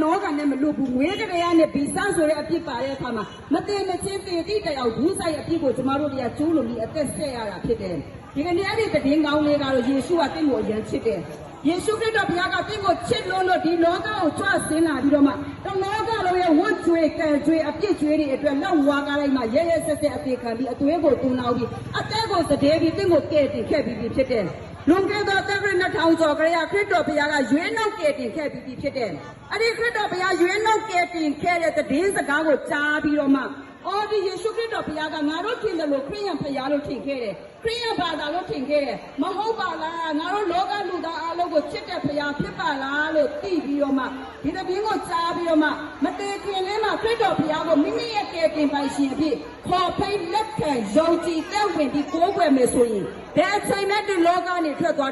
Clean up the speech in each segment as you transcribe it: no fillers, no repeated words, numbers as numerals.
လောကနဲ့မလို့ဘူးငွေကြရနဲ့ဗီဇဆိုတဲ့အဖြစ်ပါတဲ့အခါမှာမတင်မချင်းတင်တိတယောက်ဘူးဆိုင်အဖြစ်ကိုကျမတို့တွေကကျိုးလို့ပြီးအသက်ဆက်ရတာဖြစ်တယ်ဒီကနေ့အဲ့ဒီတည်င်းကောင်းလေးကတော့ယေရှုကတင့်ကိုအရင်ချစ်တယ်ယေရှုခရစ်တော်ဘုရားကတင့်ကိုချစ်လို့ဒီလောကကိုကြွဆင်းလာပြီးတော့မှတလောကလုံးရဲ့ဝတ်ကြွေကံကြွေအပြစ်ကြွေတွေအတွက်လောက်ဝါကားလိုက်မှရဲရဲဆက်ဆက်အသေးခံပြီးအသွေးကိုတူနောက်ပြီးအသက်ကိုစတဲ့ပြီးတင့်ကိုကဲ့တင်ခဲ့ပြီးဖြစ်တယ်လွန်ခဲ့သောတက္ကရာ2000ကျော်ခရစ်ခရစ်တော်ဘုရားကရွေးနှုတ်ကဲ့တင်ခဲ့ပြီးဖြစ်တယ်အဲ့ဒီခရစ်တော်ဘုရားရွေးနှုတ်ကဲ့တင်ခဲ့တဲ့တည်င်းစကားကိုကြားပြီးတော့မှအော်ဒီယေရှုခရစ်တော်ဘုရားကငါတို့ထင်တယ်လို့ခရစ်ယာန်ဘုရားလို့ထင်ခဲ့တယ်ခရစ်ယာန်ဘာသာလို့ထင်ခဲ့တယ်မဟုတ်ပါလားငါတို့လောကလူသားအလုံးကိုချစ်တဲ့ဘုရားဖြစ်ပါလားလို့သိပြီးတော့မှဒီတပင်းကိုကြားပြီးတော့မှမတည်ခင်လေးမှာခရစ်တော်ဘုရားကိုမိမိရဲ့ကယ်တင်ပိုင်ရှင်အဖြစ်ခေါ်ဖိတ်လက်ခံယုံကြည်တဲ့ဝင်ပြီးကိုးကွယ်မယ်ဆိုရင်ဘယ်အချိန်နဲ့ဒီလောကနေထွက်သွား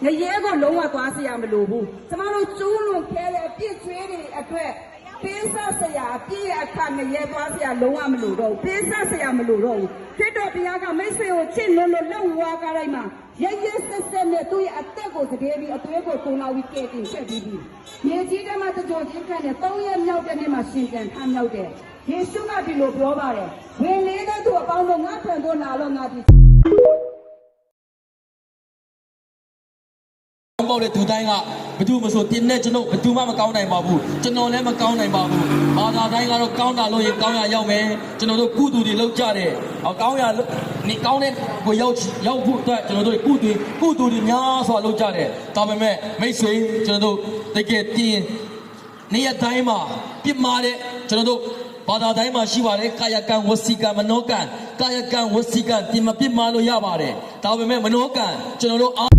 ငရဲကိုလုံးဝသွားเสียမလို့ဘူးကျမတို့ကျူးလွန်ခဲ့တဲ့အပြစ်ချွေးတွေအတွက်ပေးဆက်စရာပြည့်အခါငရဲသွားစရာလုံးဝမလို့တော့ပေးဆက်စရာမလို့တော့ခရစ်တော်ဘုရားကမိတ်ဆွေကိုချစ်လို့လောက်ဝါကားလိုက်မှာရရဆက်ဆက်နဲ့သူ့ရဲ့အသက်ကိုတကယ်ပြီးအသွေးကိုတုံလာပြီးကဲတင်ချက်ပြီးမြေကြီးထဲမှာတကြိုချင်းခံနဲ့3ရက်မြောက်တဲ့နေ့မှာရှင်ပြန်ထမြောက်တယ်ယေရှုကဒီလိုပြောပါတယ်ဝင်နေတဲ့သူအပေါင်းတို့ငါထံသို့လာလို့ငါဒီပေါ့လေသူတိုင်းကဘယ်သူမဆိုတင်းနဲ့ကျွန်တော်ဘယ်သူမှမကောင်းနိုင်ပါဘူးကျွန်တော်လည်းမကောင်းနိုင်ပါဘူးဘာသာတိုင်းကတော့ကောင်းတာလို့ရင်ကောင်းရရောက်မယ်ကျွန်တော်တို့ကုသူတွေလောက်ကြတယ်ကောင်းရနေကောင်းတဲ့ကိုရောက်ဖို့အတွက်ကျွန်တော်တို့ကုသူတွေများစွာလောက်ကြတယ်ဒါပေမဲ့မိတ်ဆွေကျွန်တော်တို့တကယ်တင်းနေရာတိုင်းမှာပြစ်မှားတဲ့ကျွန်တော်တို့ဘာသာတိုင်းမှာရှိပါတယ်ကာယကံဝစီကံမနောကံကာယကံဝစီကံပြင်မပြစ်မှားလို့ရပါတယ်ဒါပေမဲ့မနောကံကျွန်တော်တို့